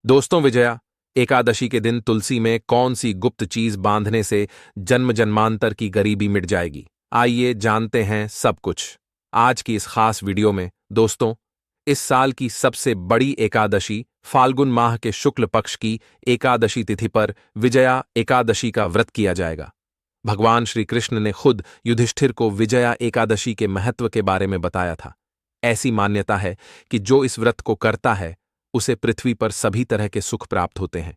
दोस्तों, विजया एकादशी के दिन तुलसी में कौन सी गुप्त चीज बांधने से जन्म जन्मांतर की गरीबी मिट जाएगी? आइए जानते हैं सब कुछ आज की इस खास वीडियो में। दोस्तों, इस साल की सबसे बड़ी एकादशी फाल्गुन माह के शुक्ल पक्ष की एकादशी तिथि पर विजया एकादशी का व्रत किया जाएगा। भगवान श्री कृष्ण ने खुद युधिष्ठिर को विजया एकादशी के महत्व के बारे में बताया था। ऐसी मान्यता है कि जो इस व्रत को करता है उसे पृथ्वी पर सभी तरह के सुख प्राप्त होते हैं।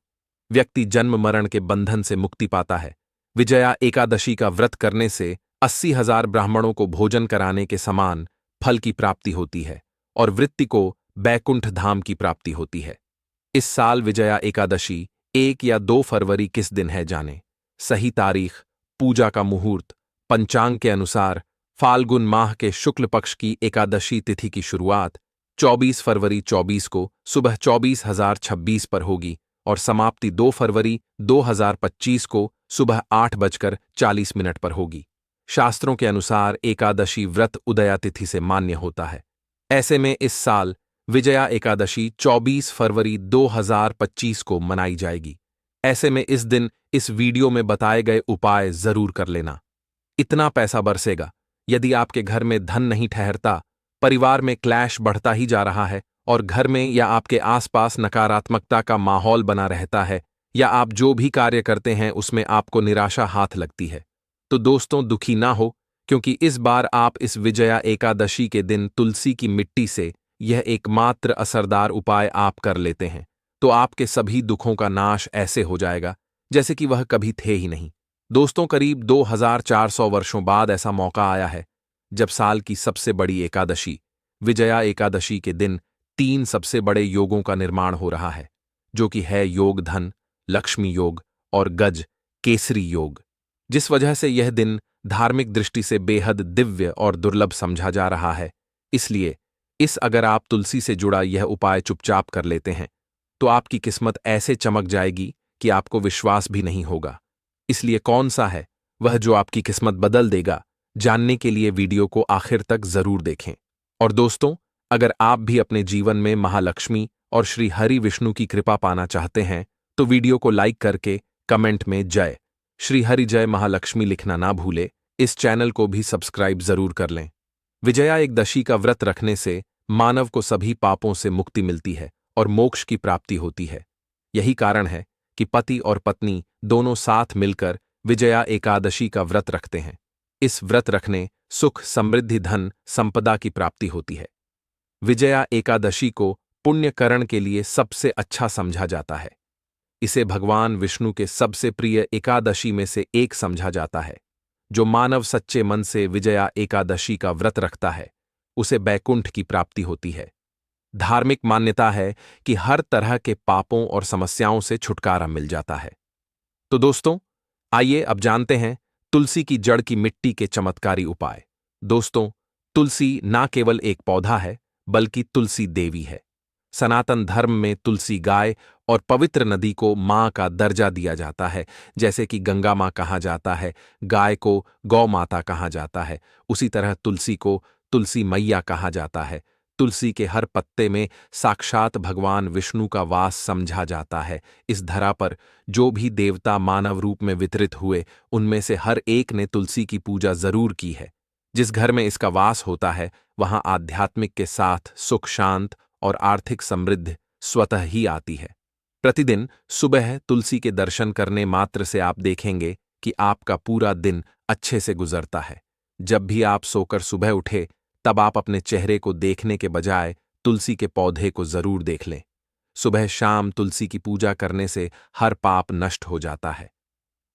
व्यक्ति जन्म मरण के बंधन से मुक्ति पाता है। विजया एकादशी का व्रत करने से 80,000 ब्राह्मणों को भोजन कराने के समान फल की प्राप्ति होती है और वृत्ति को बैकुंठ धाम की प्राप्ति होती है। इस साल विजया एकादशी 1 या 2 फरवरी किस दिन है जाने। सही तारीख, पूजा का मुहूर्त। पंचांग के अनुसार फाल्गुन माह के शुक्ल पक्ष की एकादशी तिथि की शुरुआत 24 फरवरी 24 को सुबह 24,026 पर होगी और समाप्ति 2 फरवरी 2025 को सुबह 8:40 पर होगी। शास्त्रों के अनुसार एकादशी व्रत उदया तिथि से मान्य होता है। ऐसे में इस साल विजया एकादशी 24 फरवरी 2025 को मनाई जाएगी। ऐसे में इस दिन इस वीडियो में बताए गए उपाय जरूर कर लेना। इतना पैसा बरसेगा। यदि आपके घर में धन नहीं ठहरता, परिवार में क्लैश बढ़ता ही जा रहा है और घर में या आपके आसपास नकारात्मकता का माहौल बना रहता है, या आप जो भी कार्य करते हैं उसमें आपको निराशा हाथ लगती है, तो दोस्तों दुखी ना हो, क्योंकि इस बार आप इस विजया एकादशी के दिन तुलसी की मिट्टी से यह एकमात्र असरदार उपाय आप कर लेते हैं तो आपके सभी दुखों का नाश ऐसे हो जाएगा जैसे कि वह कभी थे ही नहीं। दोस्तों, करीब 2400 वर्षों बाद ऐसा मौका आया है जब साल की सबसे बड़ी एकादशी विजया एकादशी के दिन 3 सबसे बड़े योगों का निर्माण हो रहा है, जो कि है योग धन, लक्ष्मी योग और गज केसरी योग, जिस वजह से यह दिन धार्मिक दृष्टि से बेहद दिव्य और दुर्लभ समझा जा रहा है। इसलिए अगर आप तुलसी से जुड़ा यह उपाय चुपचाप कर लेते हैं तो आपकी किस्मत ऐसे चमक जाएगी कि आपको विश्वास भी नहीं होगा। इसलिए कौन सा है वह जो आपकी किस्मत बदल देगा, जानने के लिए वीडियो को आखिर तक जरूर देखें। और दोस्तों, अगर आप भी अपने जीवन में महालक्ष्मी और श्री हरि विष्णु की कृपा पाना चाहते हैं तो वीडियो को लाइक करके कमेंट में जय श्री हरि जय महालक्ष्मी लिखना ना भूले। इस चैनल को भी सब्सक्राइब जरूर कर लें। विजया एकदशी का व्रत रखने से मानव को सभी पापों से मुक्ति मिलती है और मोक्ष की प्राप्ति होती है। यही कारण है कि पति और पत्नी दोनों साथ मिलकर विजया एकादशी का व्रत रखते हैं। इस व्रत रखने सुख, समृद्धि, धन, संपदा की प्राप्ति होती है। विजया एकादशी को पुण्यकरण के लिए सबसे अच्छा समझा जाता है। इसे भगवान विष्णु के सबसे प्रिय एकादशी में से एक समझा जाता है। जो मानव सच्चे मन से विजया एकादशी का व्रत रखता है उसे बैकुंठ की प्राप्ति होती है। धार्मिक मान्यता है कि हर तरह के पापों और समस्याओं से छुटकारा मिल जाता है। तो दोस्तों, आइए अब जानते हैं तुलसी की जड़ की मिट्टी के चमत्कारी उपाय। दोस्तों, तुलसी ना केवल एक पौधा है बल्कि तुलसी देवी है। सनातन धर्म में तुलसी गाय और पवित्र नदी को मां का दर्जा दिया जाता है। जैसे कि गंगा मां कहा जाता है, गाय को गौ माता कहा जाता है, उसी तरह तुलसी को तुलसी मैया कहा जाता है। तुलसी के हर पत्ते में साक्षात भगवान विष्णु का वास समझा जाता है। इस धरा पर जो भी देवता मानव रूप में वितरित हुए उनमें से हर एक ने तुलसी की पूजा जरूर की है। जिस घर में इसका वास होता है वहां आध्यात्मिक के साथ सुख, शांत और आर्थिक समृद्धि स्वतः ही आती है। प्रतिदिन सुबह तुलसी के दर्शन करने मात्र से आप देखेंगे कि आपका पूरा दिन अच्छे से गुजरता है। जब भी आप सोकर सुबह उठे तब आप अपने चेहरे को देखने के बजाय तुलसी के पौधे को जरूर देख लें। सुबह शाम तुलसी की पूजा करने से हर पाप नष्ट हो जाता है।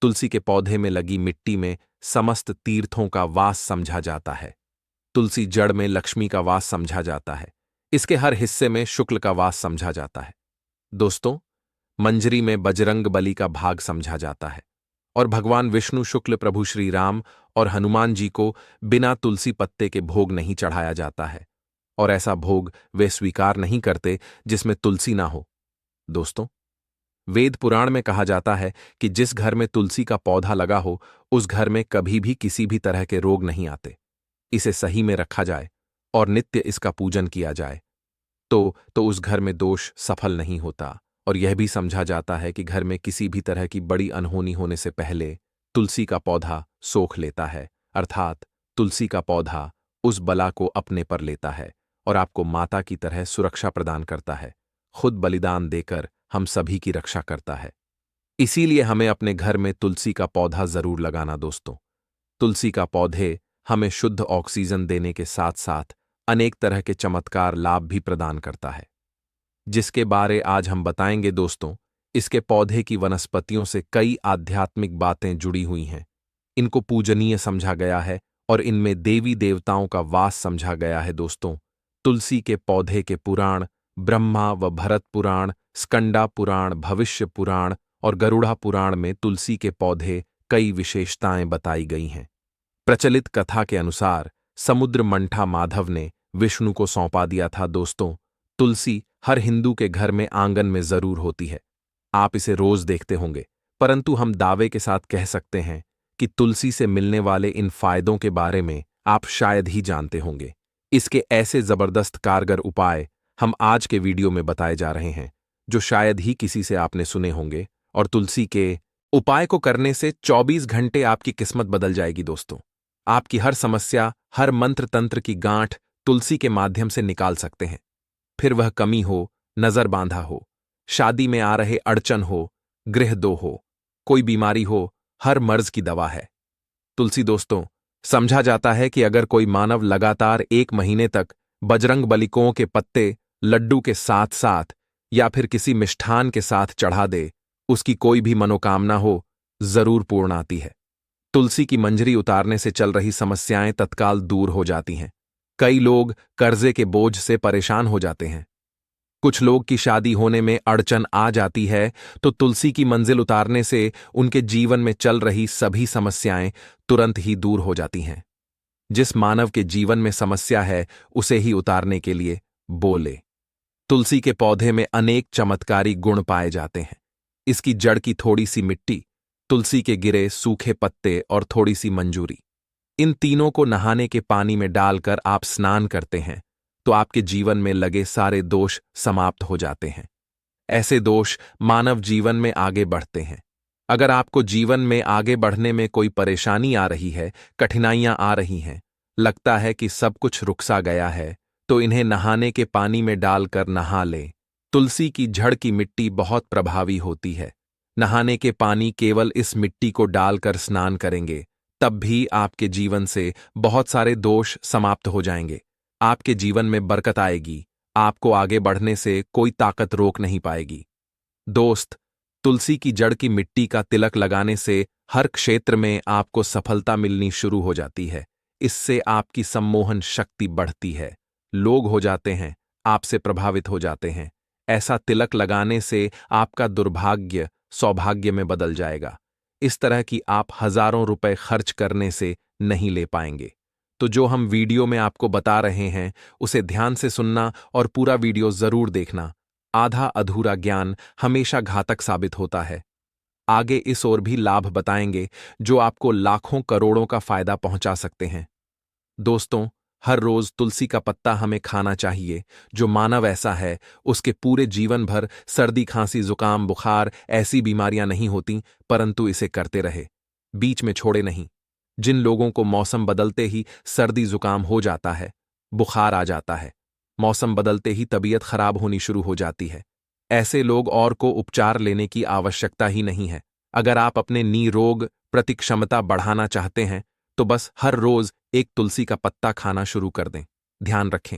तुलसी के पौधे में लगी मिट्टी में समस्त तीर्थों का वास समझा जाता है। तुलसी जड़ में लक्ष्मी का वास समझा जाता है। इसके हर हिस्से में शुक्ल का वास समझा जाता है। दोस्तों, मंजरी में बजरंग बली का भाग समझा जाता है और भगवान विष्णु, शुक्ल प्रभु श्री राम और हनुमान जी को बिना तुलसी पत्ते के भोग नहीं चढ़ाया जाता है और ऐसा भोग वे स्वीकार नहीं करते जिसमें तुलसी ना हो। दोस्तों, वेद पुराण में कहा जाता है कि जिस घर में तुलसी का पौधा लगा हो उस घर में कभी भी किसी भी तरह के रोग नहीं आते। इसे सही में रखा जाए और नित्य इसका पूजन किया जाए तो उस घर में दोष सफल नहीं होता और यह भी समझा जाता है कि घर में किसी भी तरह की बड़ी अनहोनी होने से पहले तुलसी का पौधा सोख लेता है, अर्थात तुलसी का पौधा उस बला को अपने पर लेता है और आपको माता की तरह सुरक्षा प्रदान करता है, खुद बलिदान देकर हम सभी की रक्षा करता है। इसीलिए हमें अपने घर में तुलसी का पौधा जरूर लगाना दोस्तों। तुलसी का पौधे हमें शुद्ध ऑक्सीजन देने के साथ साथ अनेक तरह के चमत्कार लाभ भी प्रदान करता है, जिसके बारे आज हम बताएंगे दोस्तों। इसके पौधे की वनस्पतियों से कई आध्यात्मिक बातें जुड़ी हुई हैं। इनको पूजनीय समझा गया है और इनमें देवी देवताओं का वास समझा गया है दोस्तों। तुलसी के पौधे के पुराण ब्रह्मा व भरत पुराण, स्कंदा पुराण, भविष्य पुराण और गरुड़ा पुराण में तुलसी के पौधे कई विशेषताएं बताई गई हैं। प्रचलित कथा के अनुसार समुद्र मंठा माधव ने विष्णु को सौंपा दिया था दोस्तों। तुलसी हर हिंदू के घर में आंगन में जरूर होती है। आप इसे रोज देखते होंगे, परंतु हम दावे के साथ कह सकते हैं कि तुलसी से मिलने वाले इन फायदों के बारे में आप शायद ही जानते होंगे। इसके ऐसे जबरदस्त कारगर उपाय हम आज के वीडियो में बताए जा रहे हैं, जो शायद ही किसी से आपने सुने होंगे। और तुलसी के उपाय को करने से 24 घंटे आपकी किस्मत बदल जाएगी दोस्तों। आपकी हर समस्या, हर मंत्र तंत्र की गांठ तुलसी के माध्यम से निकाल सकते हैं। फिर वह कमी हो, नजर बांधा हो, शादी में आ रहे अड़चन हो, गृह दो हो, कोई बीमारी हो, हर मर्ज की दवा है तुलसी दोस्तों। समझा जाता है कि अगर कोई मानव लगातार 1 महीने तक बजरंग बलिकों के पत्ते लड्डू के साथ साथ या फिर किसी मिष्ठान के साथ चढ़ा दे, उसकी कोई भी मनोकामना हो जरूर पूर्ण आती है। तुलसी की मंजरी उतारने से चल रही समस्याएं तत्काल दूर हो जाती हैं। कई लोग कर्जे के बोझ से परेशान हो जाते हैं। कुछ लोग की शादी होने में अड़चन आ जाती है, तो तुलसी की मंजिल उतारने से उनके जीवन में चल रही सभी समस्याएं तुरंत ही दूर हो जाती हैं। जिस मानव के जीवन में समस्या है, उसे ही उतारने के लिए बोले। तुलसी के पौधे में अनेक चमत्कारी गुण पाए जाते हैं। इसकी जड़ की थोड़ी सी मिट्टी, तुलसी के गिरे सूखे पत्ते और थोड़ी सी मंजूरी, इन तीनों को नहाने के पानी में डालकर आप स्नान करते हैं तो आपके जीवन में लगे सारे दोष समाप्त हो जाते हैं। ऐसे दोष मानव जीवन में आगे बढ़ते हैं। अगर आपको जीवन में आगे बढ़ने में कोई परेशानी आ रही है, कठिनाइयां आ रही हैं, लगता है कि सब कुछ रुकसा गया है, तो इन्हें नहाने के पानी में डालकर नहा लें। तुलसी की जड़ की मिट्टी बहुत प्रभावी होती है। नहाने के पानी केवल इस मिट्टी को डालकर स्नान करेंगे, तब भी आपके जीवन से बहुत सारे दोष समाप्त हो जाएंगे। आपके जीवन में बरकत आएगी। आपको आगे बढ़ने से कोई ताकत रोक नहीं पाएगी। दोस्त, तुलसी की जड़ की मिट्टी का तिलक लगाने से हर क्षेत्र में आपको सफलता मिलनी शुरू हो जाती है। इससे आपकी सम्मोहन शक्ति बढ़ती है। लोग हो जाते हैं, आपसे प्रभावित हो जाते हैं। ऐसा तिलक लगाने से आपका दुर्भाग्य सौभाग्य में बदल जाएगा। इस तरह की आप हजारों रुपए खर्च करने से नहीं ले पाएंगे। तो जो हम वीडियो में आपको बता रहे हैं, उसे ध्यान से सुनना और पूरा वीडियो जरूर देखना। आधा अधूरा ज्ञान हमेशा घातक साबित होता है। आगे इस ओर भी लाभ बताएंगे जो आपको लाखों करोड़ों का फायदा पहुंचा सकते हैं। दोस्तों, हर रोज तुलसी का पत्ता हमें खाना चाहिए। जो मानव ऐसा है, उसके पूरे जीवन भर सर्दी, खांसी, जुकाम, बुखार ऐसी बीमारियां नहीं होती, परंतु इसे करते रहे, बीच में छोड़े नहीं। जिन लोगों को मौसम बदलते ही सर्दी जुकाम हो जाता है, बुखार आ जाता है, मौसम बदलते ही तबीयत खराब होनी शुरू हो जाती है, ऐसे लोग और को उपचार लेने की आवश्यकता ही नहीं है। अगर आप अपने रोग प्रतिक्षमता बढ़ाना चाहते हैं, तो बस हर रोज एक तुलसी का पत्ता खाना शुरू कर दें। ध्यान रखें,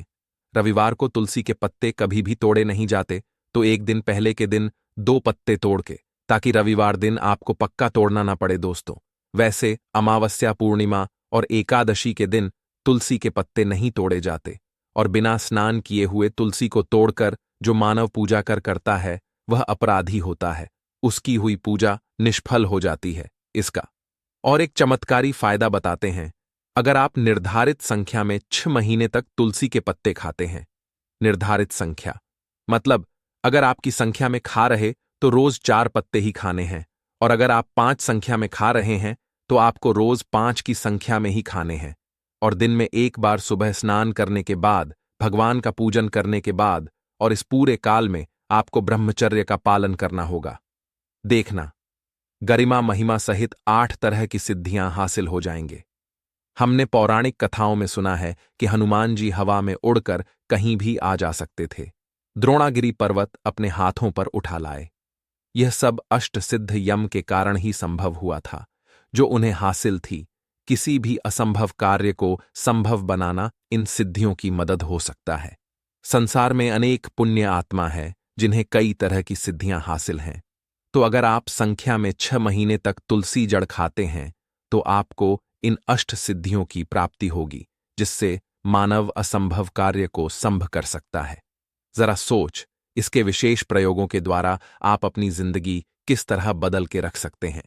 रविवार को तुलसी के पत्ते कभी भी तोड़े नहीं जाते, तो एक दिन पहले के दिन 2 पत्ते तोड़ के, ताकि रविवार दिन आपको पक्का तोड़ना ना पड़े दोस्तों। वैसे अमावस्या, पूर्णिमा और एकादशी के दिन तुलसी के पत्ते नहीं तोड़े जाते, और बिना स्नान किए हुए तुलसी को तोड़कर जो मानव पूजा करता है, वह अपराधी होता है। उसकी हुई पूजा निष्फल हो जाती है। इसका और एक चमत्कारी फायदा बताते हैं। अगर आप निर्धारित संख्या में 6 महीने तक तुलसी के पत्ते खाते हैं, निर्धारित संख्या मतलब अगर आपकी संख्या में खा रहे तो रोज 4 पत्ते ही खाने हैं, और अगर आप 5 संख्या में खा रहे हैं तो आपको रोज 5 की संख्या में ही खाने हैं। और दिन में एक बार सुबह स्नान करने के बाद, भगवान का पूजन करने के बाद, और इस पूरे काल में आपको ब्रह्मचर्य का पालन करना होगा। देखना, गरिमा महिमा सहित 8 तरह की सिद्धियां हासिल हो जाएंगे। हमने पौराणिक कथाओं में सुना है कि हनुमान जी हवा में उड़कर कहीं भी आ जा सकते थे। द्रोणागिरी पर्वत अपने हाथों पर उठा लाए। यह सब अष्ट सिद्ध यम के कारण ही संभव हुआ था, जो उन्हें हासिल थी। किसी भी असंभव कार्य को संभव बनाना इन सिद्धियों की मदद हो सकता है। संसार में अनेक पुण्य आत्मा है जिन्हें कई तरह की सिद्धियां हासिल हैं। तो अगर आप संख्या में 6 महीने तक तुलसी जड़ खाते हैं तो आपको इन अष्ट सिद्धियों की प्राप्ति होगी, जिससे मानव असंभव कार्य को संभव कर सकता है। जरा सोच, इसके विशेष प्रयोगों के द्वारा आप अपनी जिंदगी किस तरह बदल के रख सकते हैं।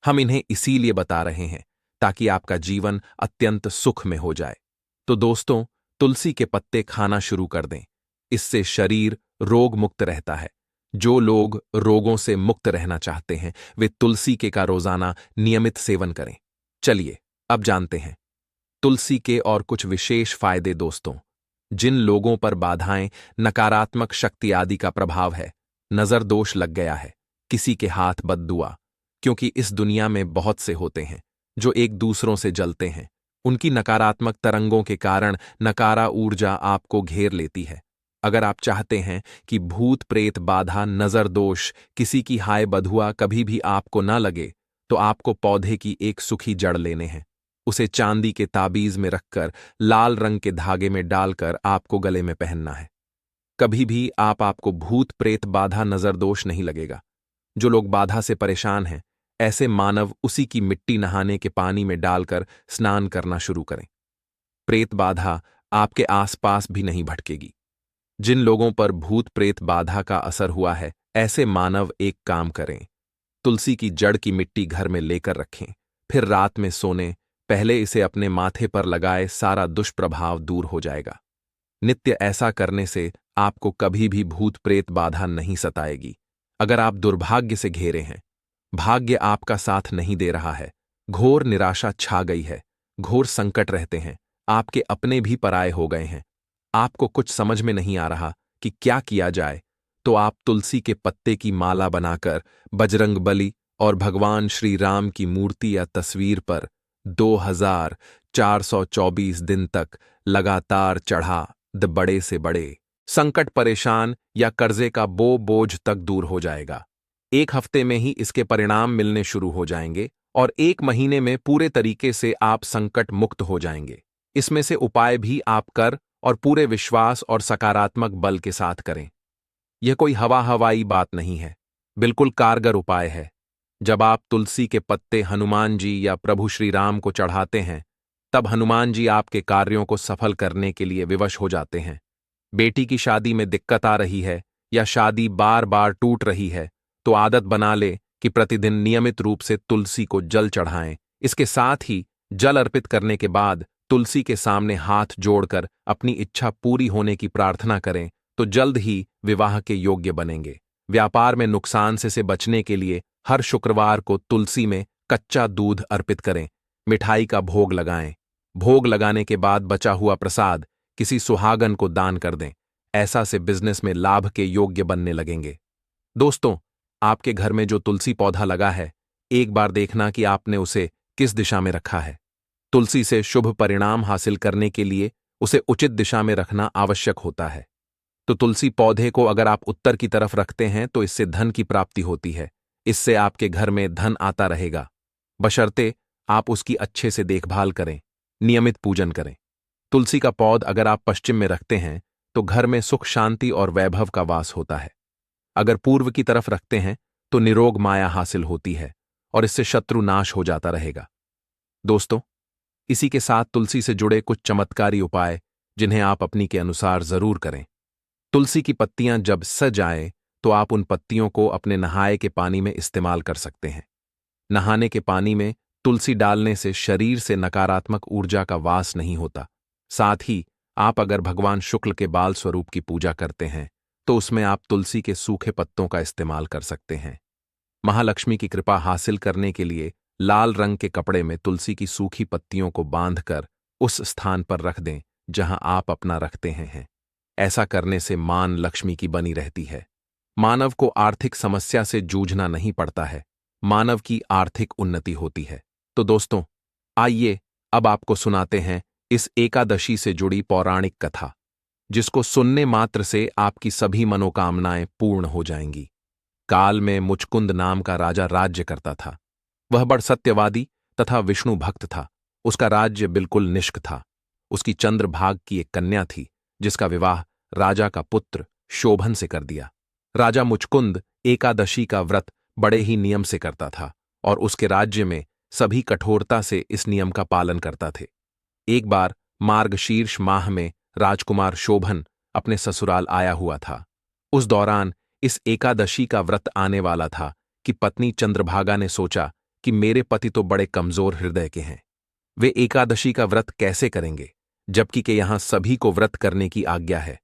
हम इन्हें इसीलिए बता रहे हैं ताकि आपका जीवन अत्यंत सुख में हो जाए। तो दोस्तों, तुलसी के पत्ते खाना शुरू कर दें। इससे शरीर रोग मुक्त रहता है। जो लोग रोगों से मुक्त रहना चाहते हैं वे तुलसी के का रोजाना नियमित सेवन करें। चलिए अब जानते हैं तुलसी के और कुछ विशेष फायदे। दोस्तों, जिन लोगों पर बाधाएं, नकारात्मक शक्ति आदि का प्रभाव है, नजर दोष लग गया है, किसी के हाथ बद्दुआ, क्योंकि इस दुनिया में बहुत से होते हैं जो एक दूसरों से जलते हैं। उनकी नकारात्मक तरंगों के कारण नकारा ऊर्जा आपको घेर लेती है। अगर आप चाहते हैं कि भूत प्रेत बाधा, नजर दोष, किसी की हाय बधुआ कभी भी आपको न लगे, तो आपको पौधे की एक सूखी जड़ लेने हैं। उसे चांदी के ताबीज में रखकर लाल रंग के धागे में डालकर आपको गले में पहनना है। कभी भी आपको भूत प्रेत बाधा, नजर दोष नहीं लगेगा। जो लोग बाधा से परेशान हैं, ऐसे मानव उसी की मिट्टी नहाने के पानी में डालकर स्नान करना शुरू करें। प्रेत बाधा आपके आसपास भी नहीं भटकेगी। जिन लोगों पर भूत प्रेत बाधा का असर हुआ है, ऐसे मानव एक काम करें, तुलसी की जड़ की मिट्टी घर में लेकर रखें। फिर रात में सोने पहले इसे अपने माथे पर लगाए, सारा दुष्प्रभाव दूर हो जाएगा। नित्य ऐसा करने से आपको कभी भी भूत प्रेत बाधा नहीं सताएगी। अगर आप दुर्भाग्य से घेरे हैं, भाग्य आपका साथ नहीं दे रहा है, घोर निराशा छा गई है, घोर संकट रहते हैं, आपके अपने भी पराये हो गए हैं, आपको कुछ समझ में नहीं आ रहा कि क्या किया जाए, तो आप तुलसी के पत्ते की माला बनाकर बजरंगबली और भगवान श्री राम की मूर्ति या तस्वीर पर 2424 दिन तक लगातार चढ़ा द। बड़े से बड़े संकट, परेशान या कर्जे का बोझ तक दूर हो जाएगा। 1 हफ्ते में ही इसके परिणाम मिलने शुरू हो जाएंगे और 1 महीने में पूरे तरीके से आप संकट मुक्त हो जाएंगे। इसमें से उपाय भी आप कर और पूरे विश्वास और सकारात्मक बल के साथ करें। यह कोई हवाई बात नहीं है, बिल्कुल कारगर उपाय है। जब आप तुलसी के पत्ते हनुमान जी या प्रभु श्री राम को चढ़ाते हैं, तब हनुमान जी आपके कार्यों को सफल करने के लिए विवश हो जाते हैं। बेटी की शादी में दिक्कत आ रही है या शादी बार बार टूट रही है, तो आदत बना ले कि प्रतिदिन नियमित रूप से तुलसी को जल चढ़ाएं। इसके साथ ही जल अर्पित करने के बाद तुलसी के सामने हाथ जोड़कर अपनी इच्छा पूरी होने की प्रार्थना करें, तो जल्द ही विवाह के योग्य बनेंगे। व्यापार में नुकसान से बचने के लिए हर शुक्रवार को तुलसी में कच्चा दूध अर्पित करें, मिठाई का भोग लगाएं। भोग लगाने के बाद बचा हुआ प्रसाद किसी सुहागन को दान कर दें। ऐसा से बिजनेस में लाभ के योग्य बनने लगेंगे। दोस्तों, आपके घर में जो तुलसी पौधा लगा है, एक बार देखना कि आपने उसे किस दिशा में रखा है। तुलसी से शुभ परिणाम हासिल करने के लिए उसे उचित दिशा में रखना आवश्यक होता है। तो तुलसी पौधे को अगर आप उत्तर की तरफ रखते हैं तो इससे धन की प्राप्ति होती है। इससे आपके घर में धन आता रहेगा, बशर्ते आप उसकी अच्छे से देखभाल करें, नियमित पूजन करें। तुलसी का पौध अगर आप पश्चिम में रखते हैं तो घर में सुख, शांति और वैभव का वास होता है। अगर पूर्व की तरफ रखते हैं तो निरोग माया हासिल होती है और इससे शत्रु नाश हो जाता रहेगा। दोस्तों, इसी के साथ तुलसी से जुड़े कुछ चमत्कारी उपाय जिन्हें आप अपनी के अनुसार जरूर करें। तुलसी की पत्तियां जब सज जाएं तो आप उन पत्तियों को अपने नहाए के पानी में इस्तेमाल कर सकते हैं। नहाने के पानी में तुलसी डालने से शरीर से नकारात्मक ऊर्जा का वास नहीं होता। साथ ही आप अगर भगवान शुक्ल के बाल स्वरूप की पूजा करते हैं तो उसमें आप तुलसी के सूखे पत्तों का इस्तेमाल कर सकते हैं। महालक्ष्मी की कृपा हासिल करने के लिए लाल रंग के कपड़े में तुलसी की सूखी पत्तियों को बांधकर उस स्थान पर रख दें जहां आप अपना रखते हैं। ऐसा करने से मान लक्ष्मी की बनी रहती है। मानव को आर्थिक समस्या से जूझना नहीं पड़ता है, मानव की आर्थिक उन्नति होती है। तो दोस्तों, आइए अब आपको सुनाते हैं इस एकादशी से जुड़ी पौराणिक कथा, जिसको सुनने मात्र से आपकी सभी मनोकामनाएं पूर्ण हो जाएंगी। काल में मुचकुंद नाम का राजा राज्य करता था। वह बड़ सत्यवादी तथा विष्णु भक्त था। उसका राज्य बिल्कुल निष्क था। उसकी चंद्रभाग की एक कन्या थी, जिसका विवाह राजा का पुत्र शोभन से कर दिया। राजा मुचकुंद एकादशी का व्रत बड़े ही नियम से करता था और उसके राज्य में सभी कठोरता से इस नियम का पालन करता थे। एक बार मार्गशीर्ष माह में राजकुमार शोभन अपने ससुराल आया हुआ था। उस दौरान इस एकादशी का व्रत आने वाला था कि पत्नी चंद्रभागा ने सोचा कि मेरे पति तो बड़े कमजोर हृदय के हैं, वे एकादशी का व्रत कैसे करेंगे, जबकि के यहां सभी को व्रत करने की आज्ञा है।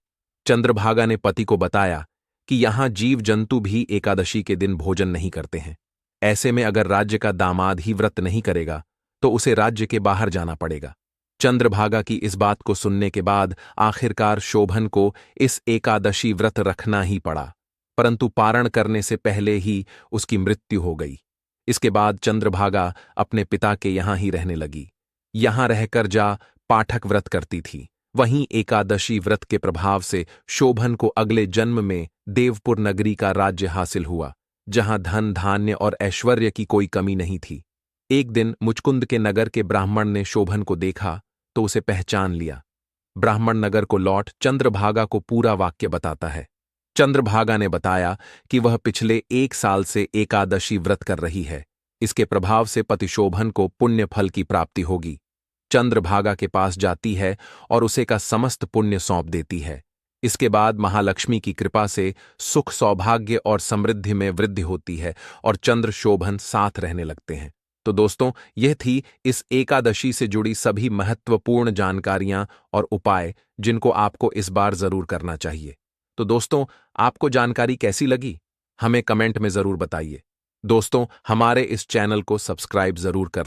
चंद्रभागा ने पति को बताया कि यहां जीव जंतु भी एकादशी के दिन भोजन नहीं करते हैं। ऐसे में अगर राज्य का दामाद ही व्रत नहीं करेगा तो उसे राज्य के बाहर जाना पड़ेगा। चंद्रभागा की इस बात को सुनने के बाद आखिरकार शोभन को इस एकादशी व्रत रखना ही पड़ा, परंतु पारण करने से पहले ही उसकी मृत्यु हो गई। इसके बाद चंद्रभागा अपने पिता के यहां ही रहने लगी। यहां रहकर जा पाठक व्रत करती थी। वहीं एकादशी व्रत के प्रभाव से शोभन को अगले जन्म में देवपुर नगरी का राज्य हासिल हुआ, जहां धन धान्य और ऐश्वर्य की कोई कमी नहीं थी। एक दिन मुचकुंद के नगर के ब्राह्मण ने शोभन को देखा तो उसे पहचान लिया। ब्राह्मण नगर को लौट चंद्रभागा को पूरा वाक्य बताता है। चंद्रभागा ने बताया कि वह पिछले 1 साल से एकादशी व्रत कर रही है। इसके प्रभाव से पति शोभन को पुण्य फल की प्राप्ति होगी। चंद्रभागा के पास जाती है और उसे का समस्त पुण्य सौंप देती है। इसके बाद महालक्ष्मी की कृपा से सुख सौभाग्य और समृद्धि में वृद्धि होती है और चंद्र शोभन साथ रहने लगते हैं। तो दोस्तों, यह थी इस एकादशी से जुड़ी सभी महत्वपूर्ण जानकारियां और उपाय, जिनको आपको इस बार जरूर करना चाहिए। तो दोस्तों, आपको जानकारी कैसी लगी, हमें कमेंट में जरूर बताइए। दोस्तों, हमारे इस चैनल को सब्सक्राइब जरूर कर